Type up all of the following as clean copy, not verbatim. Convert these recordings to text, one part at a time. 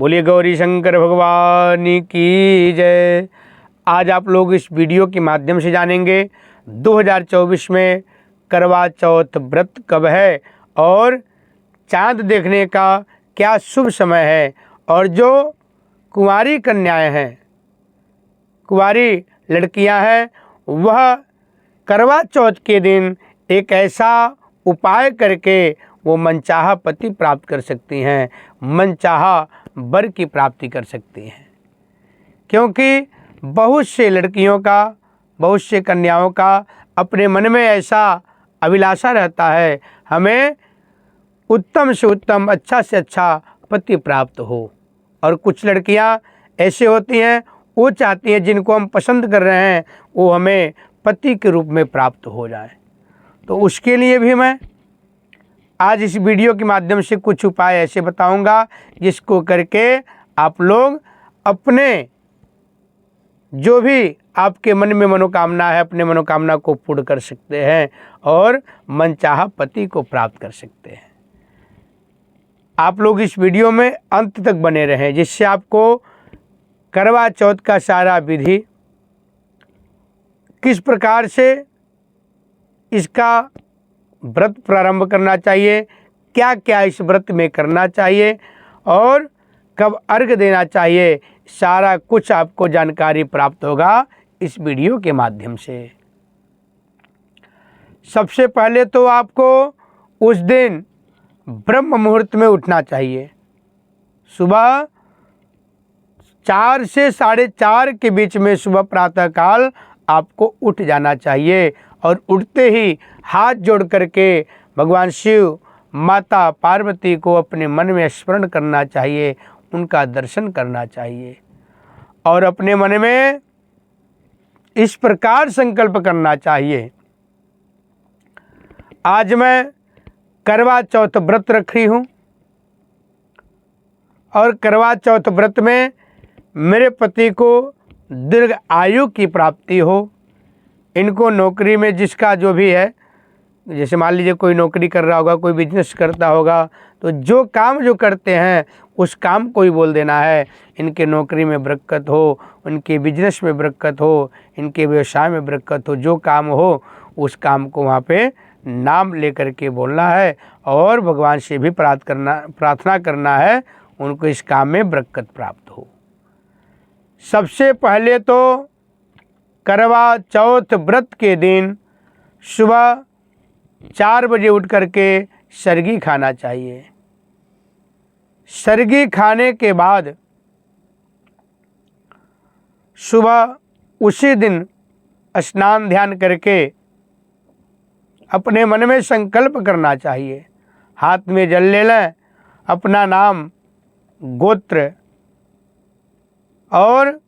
बोलिए गौरी शंकर भगवान की जय। आज आप लोग इस वीडियो के माध्यम से जानेंगे 2024 में करवा चौथ व्रत कब है और चांद देखने का क्या शुभ समय है, और जो कुंवारी कन्याएं हैं, कुंवारी लड़कियां हैं, वह करवा चौथ के दिन एक ऐसा उपाय करके वो मनचाहा पति प्राप्त कर सकती हैं, मनचाहा वर की प्राप्ति कर सकती हैं। क्योंकि बहुत से लड़कियों का, बहुत से कन्याओं का अपने मन में ऐसा अभिलाषा रहता है, हमें उत्तम से उत्तम, अच्छा से अच्छा पति प्राप्त हो। और कुछ लड़कियां ऐसे होती हैं, वो चाहती हैं जिनको हम पसंद कर रहे हैं वो हमें पति के रूप में प्राप्त हो जाए। तो उसके लिए भी मैं आज इस वीडियो के माध्यम से कुछ उपाय ऐसे बताऊंगा जिसको करके आप लोग अपने जो भी आपके मन में मनोकामना है, अपने मनोकामना को पूर्ण कर सकते हैं और मनचाहा पति को प्राप्त कर सकते हैं। आप लोग इस वीडियो में अंत तक बने रहें, जिससे आपको करवा चौथ का सारा विधि, किस प्रकार से इसका व्रत प्रारंभ करना चाहिए, क्या क्या इस व्रत में करना चाहिए और कब अर्घ देना चाहिए, सारा कुछ आपको जानकारी प्राप्त होगा इस वीडियो के माध्यम से। सबसे पहले तो आपको उस दिन ब्रह्म मुहूर्त में उठना चाहिए। सुबह 4 से 4:30 के बीच में सुबह प्रातःकाल आपको उठ जाना चाहिए और उठते ही हाथ जोड़ करके भगवान शिव, माता पार्वती को अपने मन में स्मरण करना चाहिए, उनका दर्शन करना चाहिए और अपने मन में इस प्रकार संकल्प करना चाहिए, आज मैं करवा चौथ व्रत रखी हूँ और करवा चौथ व्रत में मेरे पति को दीर्घ आयु की प्राप्ति हो। इनको नौकरी में जिसका जो भी है, जैसे मान लीजिए कोई नौकरी कर रहा होगा, कोई बिजनेस करता होगा, तो जो काम जो करते हैं उस काम को ही बोल देना है, इनके नौकरी में बरकत हो, उनके बिजनेस में बरकत हो, इनके व्यवसाय में बरकत हो, जो काम हो उस काम को वहाँ पे नाम लेकर के बोलना है और भगवान से भी प्रार्थना करना है उनको इस काम में बरकत प्राप्त हो। सबसे पहले तो करवा चौथ व्रत के दिन सुबह 4 बजे उठ करके सरगी खाना चाहिए। सरगी खाने के बाद सुबह उसी दिन स्नान ध्यान करके अपने मन में संकल्प करना चाहिए, हाथ में जल ले लें, अपना नाम, गोत्र और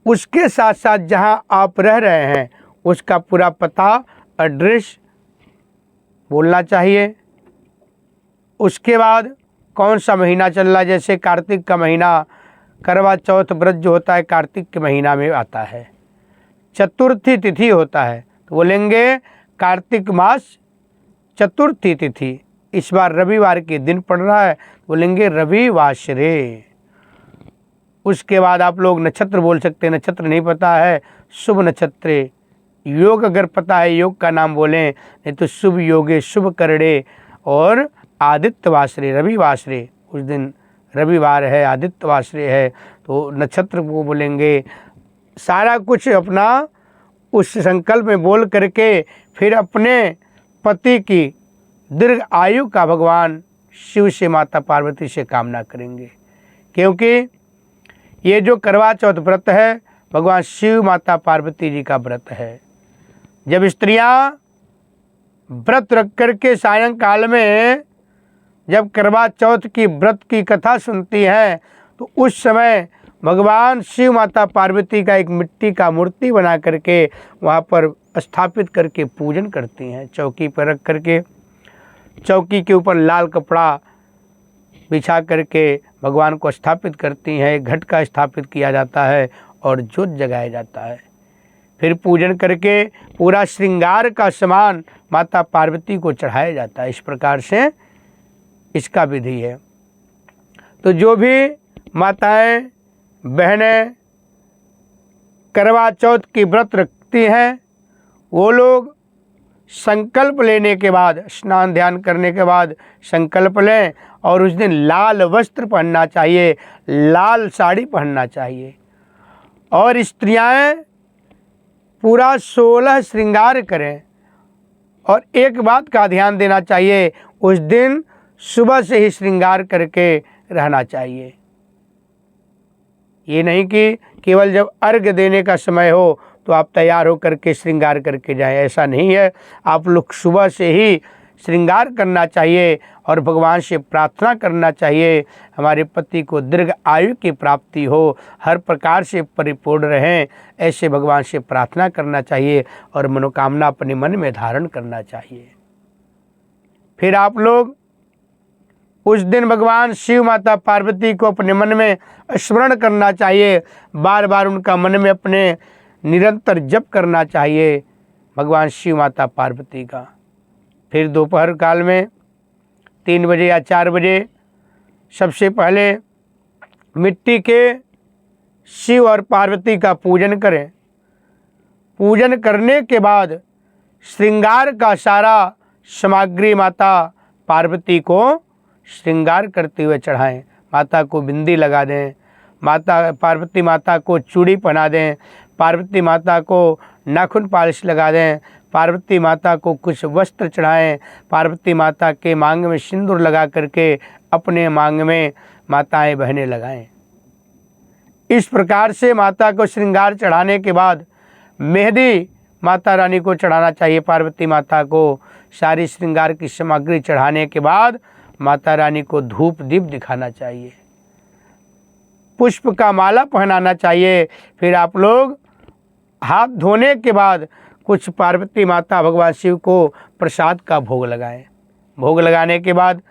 उसके साथ साथ जहां आप रह रहे हैं उसका पूरा पता, एड्रेस बोलना चाहिए। उसके बाद कौन सा महीना चल रहा है, जैसे कार्तिक का महीना, करवा चौथ व्रत जो होता है कार्तिक के महीना में आता है, चतुर्थी तिथि होता है, तो बोलेंगे कार्तिक मास चतुर्थी तिथि। इस बार रविवार के दिन पड़ रहा है, बोलेंगे रविवासरे। उसके बाद आप लोग नक्षत्र बोल सकते हैं, नक्षत्र नहीं पता है शुभ नक्षत्र, योग अगर पता है योग का नाम बोलें, नहीं तो शुभ योगे शुभ करड़े और आदित्यवासरे, रविवासरे, उस दिन रविवार है, आदित्यवासरे है, तो नक्षत्र को बोलेंगे। सारा कुछ अपना उस संकल्प में बोल करके फिर अपने पति की दीर्घ आयु का भगवान शिव से, माता पार्वती से कामना करेंगे। क्योंकि ये जो करवा चौथ व्रत है भगवान शिव, माता पार्वती जी का व्रत है। जब स्त्रियां व्रत रख करके सायंकाल में जब करवा चौथ की व्रत की कथा सुनती हैं तो उस समय भगवान शिव, माता पार्वती का एक मिट्टी का मूर्ति बना करके वहाँ पर स्थापित करके पूजन करती हैं। चौकी पर रख करके, चौकी के ऊपर लाल कपड़ा बिछा करके भगवान को स्थापित करती हैं। एक घट का स्थापित किया जाता है और ज्योत जगाया जाता है। फिर पूजन करके पूरा श्रृंगार का सामान माता पार्वती को चढ़ाया जाता है। इस प्रकार से इसका विधि है। तो जो भी माताएं बहनें करवा चौथ की व्रत रखती हैं, वो लोग संकल्प लेने के बाद, स्नान ध्यान करने के बाद संकल्प लें और उस दिन लाल वस्त्र पहनना चाहिए, लाल साड़ी पहनना चाहिए। और स्त्रियां पूरा 16 श्रृंगार करें। और एक बात का ध्यान देना चाहिए, उस दिन सुबह से ही श्रृंगार करके रहना चाहिए। ये नहीं कि केवल जब अर्घ्य देने का समय हो तो आप तैयार होकर के श्रृंगार करके जाएं, ऐसा नहीं है। आप लोग सुबह से ही श्रृंगार करना चाहिए और भगवान से प्रार्थना करना चाहिए, हमारे पति को दीर्घ आयु की प्राप्ति हो, हर प्रकार से परिपूर्ण रहें, ऐसे भगवान से प्रार्थना करना चाहिए और मनोकामना अपने मन में धारण करना चाहिए। फिर आप लोग उस दिन भगवान शिव माता पार्वती को अपने मन में स्मरण करना चाहिए, बार बार उनका मन में अपने निरंतर जप करना चाहिए भगवान शिव माता पार्वती का। फिर दोपहर काल में 3 बजे या 4 बजे सबसे पहले मिट्टी के शिव और पार्वती का पूजन करें। पूजन करने के बाद श्रृंगार का सारा सामग्री माता पार्वती को श्रृंगार करते हुए चढ़ाएं। माता को बिंदी लगा दें, माता पार्वती माता को चूड़ी पहना दें, पार्वती माता को नाखून पॉलिश लगा दें, पार्वती माता को कुछ वस्त्र चढ़ाएं, पार्वती माता के मांग में सिंदूर लगा करके अपने मांग में माताएं बहनें लगाएं। इस प्रकार से माता को श्रृंगार चढ़ाने के बाद मेहंदी माता रानी को चढ़ाना चाहिए। पार्वती माता को सारी श्रृंगार की सामग्री चढ़ाने के बाद माता रानी को धूप दीप दिखाना चाहिए, पुष्प का माला पहनाना चाहिए। फिर आप लोग हाथ धोने के बाद कुछ पार्वती माता भगवान शिव को प्रसाद का भोग लगाएं। भोग लगाने के बाद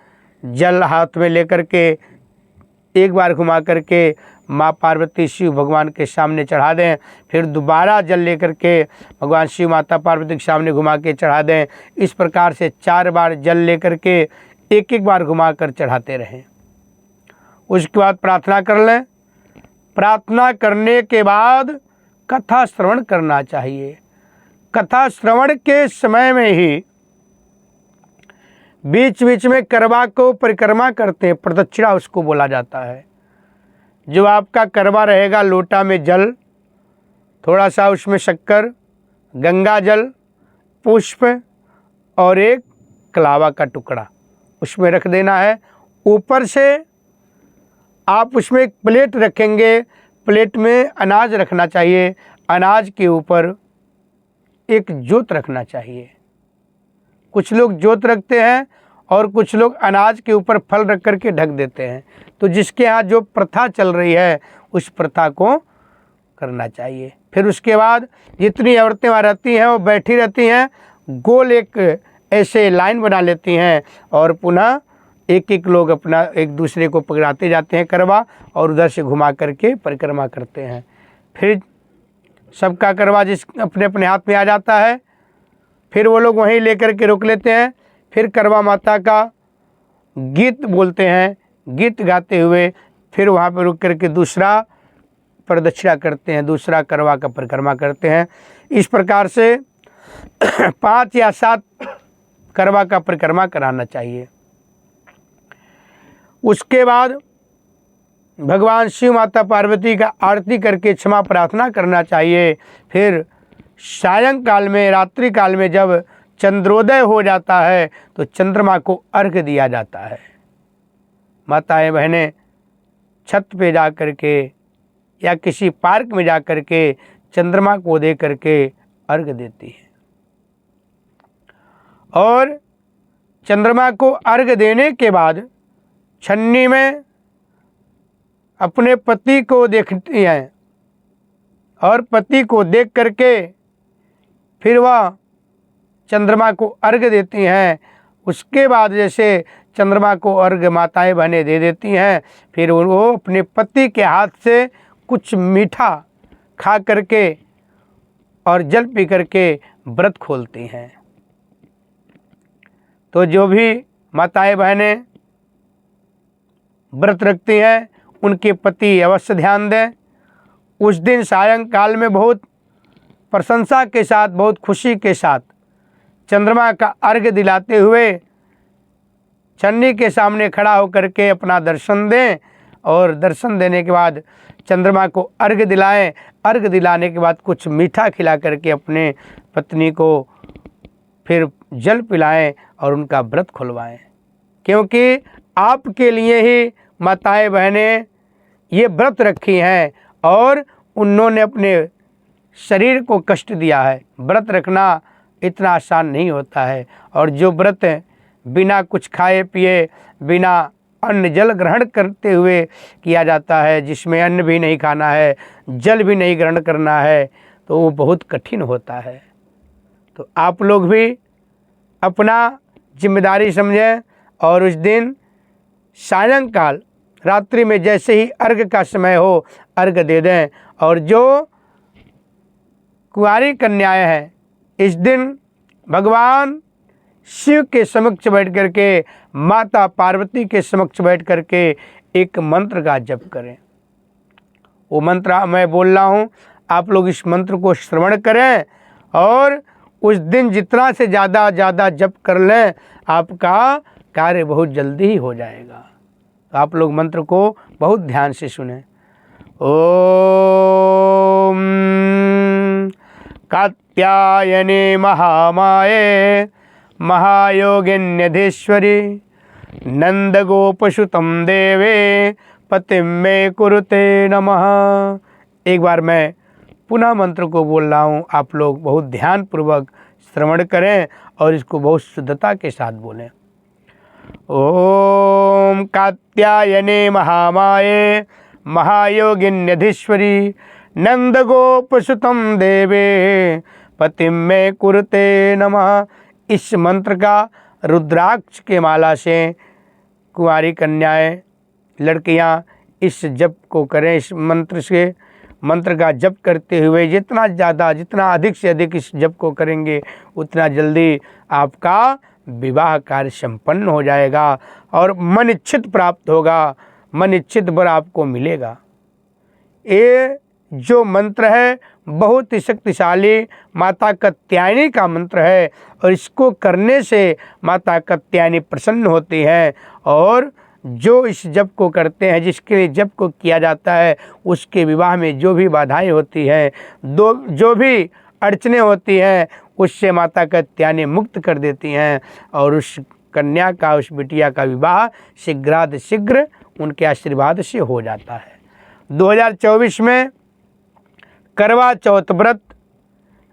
जल हाथ में लेकर के एक बार घुमा करके माँ पार्वती शिव भगवान के सामने चढ़ा दें। फिर दोबारा जल लेकर के भगवान शिव माता पार्वती के सामने घुमा के चढ़ा दें। इस प्रकार से 4 बार जल लेकर के एक बार घुमा कर चढ़ाते रहें। उसके बाद प्रार्थना कर लें। प्रार्थना करने के बाद कथा श्रवण करना चाहिए। कथा श्रवण के समय में ही बीच बीच में करवा को परिक्रमा करते हैं, प्रदक्षिणा उसको बोला जाता है। जो आपका करवा रहेगा, लोटा में जल, थोड़ा सा उसमें शक्कर, गंगा जल, पुष्प और एक कलावा का टुकड़ा उसमें रख देना है। ऊपर से आप उसमें एक प्लेट रखेंगे, प्लेट में अनाज रखना चाहिए, अनाज के ऊपर एक जोत रखना चाहिए। कुछ लोग जोत रखते हैं और कुछ लोग अनाज के ऊपर फल रख करके ढक देते हैं। तो जिसके यहाँ जो प्रथा चल रही है उस प्रथा को करना चाहिए। फिर उसके बाद जितनी औरतें वहाँ रहती हैं वो बैठी रहती हैं, गोल एक ऐसे लाइन बना लेती हैं और पुनः एक लोग अपना एक दूसरे को पकड़ाते जाते हैं करवा और उधर से घुमा करके परिक्रमा करते हैं। फिर सबका करवा जिस अपने अपने हाथ में आ जाता है, फिर वो लोग वहीं लेकर के रोक लेते हैं। फिर करवा माता का गीत बोलते हैं, गीत गाते हुए फिर वहाँ पर रुक करके दूसरा प्रदक्षिणा करते हैं, दूसरा करवा का परिक्रमा करते हैं। इस प्रकार से 5 या 7 करवा का परिक्रमा कराना चाहिए। उसके बाद भगवान शिव माता पार्वती का आरती करके क्षमा प्रार्थना करना चाहिए। फिर सायंकाल में, रात्रि काल में जब चंद्रोदय हो जाता है तो चंद्रमा को अर्घ्य दिया जाता है। माताएं बहनें छत पे जा कर के या किसी पार्क में जा कर के चंद्रमा को दे करके अर्घ्य देती है। और चंद्रमा को अर्घ्य देने के बाद छन्नी में अपने पति को देखती हैं और पति को देख करके फिर वह चंद्रमा को अर्घ्य देती हैं। उसके बाद जैसे चंद्रमा को अर्घ्य माताएं बहनें दे देती हैं, फिर वो अपने पति के हाथ से कुछ मीठा खा करके और जल पी करके व्रत खोलती हैं। तो जो भी माताएं बहनें व्रत रखती हैं उनके पति अवश्य ध्यान दें। उस दिन सायंकाल में बहुत प्रशंसा के साथ, बहुत खुशी के साथ चंद्रमा का अर्घ्य दिलाते हुए चन्नी के सामने खड़ा होकर के अपना दर्शन दें और दर्शन देने के बाद चंद्रमा को अर्घ्य दिलाएं। अर्घ्य दिलाने के बाद कुछ मीठा खिला करके अपने पत्नी को फिर जल पिलाएं और उनका व्रत खुलवाएं, क्योंकि आपके लिए ही माताएं बहनें ये व्रत रखी हैं और उन्होंने अपने शरीर को कष्ट दिया है। व्रत रखना इतना आसान नहीं होता है, और जो व्रत बिना कुछ खाए पिए, बिना अन्न जल ग्रहण करते हुए किया जाता है, जिसमें अन्न भी नहीं खाना है, जल भी नहीं ग्रहण करना है, तो वो बहुत कठिन होता है। तो आप लोग भी अपना जिम्मेदारी समझें और उस दिन सायंकाल रात्रि में जैसे ही अर्घ का समय हो अर्घ दे दें। और जो कुंवारी कन्याएं हैं इस दिन भगवान शिव के समक्ष बैठ करके, माता पार्वती के समक्ष बैठ करके एक मंत्र का जप करें। वो मंत्र मैं बोल रहा हूँ, आप लोग इस मंत्र को श्रवण करें और उस दिन जितना से ज़्यादा जप कर लें, आपका कार्य बहुत जल्दी ही हो जाएगा। तो आप लोग मंत्र को बहुत ध्यान से सुनें। ओम कात्यायने महामाये महायोगिन्यधीश्वरी नंदगोपसुतं देवे पतिं मे कुरुते नमः। एक बार मैं पुनः मंत्र को बोल रहा हूँ, आप लोग बहुत ध्यानपूर्वक श्रवण करें और इसको बहुत शुद्धता के साथ बोलें। ओम कात्यायने महामाये महायोगिन्यधीश्वरी नंदगोपसुतं देवे पतिं मे कुरुते नमः। इस मंत्र का रुद्राक्ष के माला से कुंवारी कन्याएं, लड़कियां इस जप को करें। इस मंत्र का जप करते हुए जितना अधिक से अधिक इस जप को करेंगे उतना जल्दी आपका विवाह कार्य संपन्न हो जाएगा और मन इच्छित प्राप्त होगा, मन इच्छित वर आपको मिलेगा। ये जो मंत्र है बहुत ही शक्तिशाली माता कात्यायनी का मंत्र है और इसको करने से माता कात्यायनी प्रसन्न होती हैं और जो इस जप को करते हैं, जिसके लिए जप को किया जाता है, उसके विवाह में जो भी बाधाएं होती हैं, जो भी अड़चने होती हैं, उससे माता कात्यायनी मुक्त कर देती हैं और उस कन्या का, उस बिटिया का विवाह शीघ्र उनके आशीर्वाद से हो जाता है। 2024 में करवा चौथ व्रत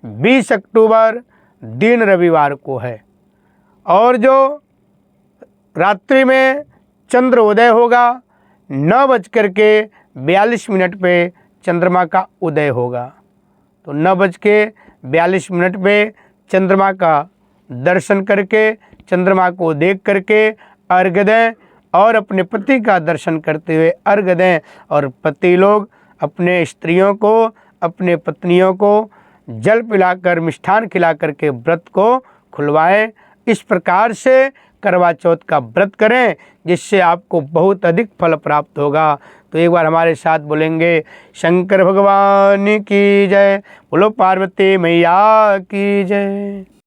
20 अक्टूबर दिन रविवार को है और जो रात्रि में चंद्र उदय होगा 9:42 पे चंद्रमा का उदय होगा। तो 9:42 पे चंद्रमा का दर्शन करके, चंद्रमा को देख करके अर्घ्य दें और अपने पति का दर्शन करते हुए अर्घ्य दें और पति लोग अपने स्त्रियों को, अपने पत्नियों को जल पिलाकर, मिष्ठान खिला करके व्रत को खुलवाएं। इस प्रकार से करवा चौथ का व्रत करें जिससे आपको बहुत अधिक फल प्राप्त होगा। तो एक बार हमारे साथ बोलेंगे, शंकर भगवान की जय, बोलो पार्वती मैया की जय।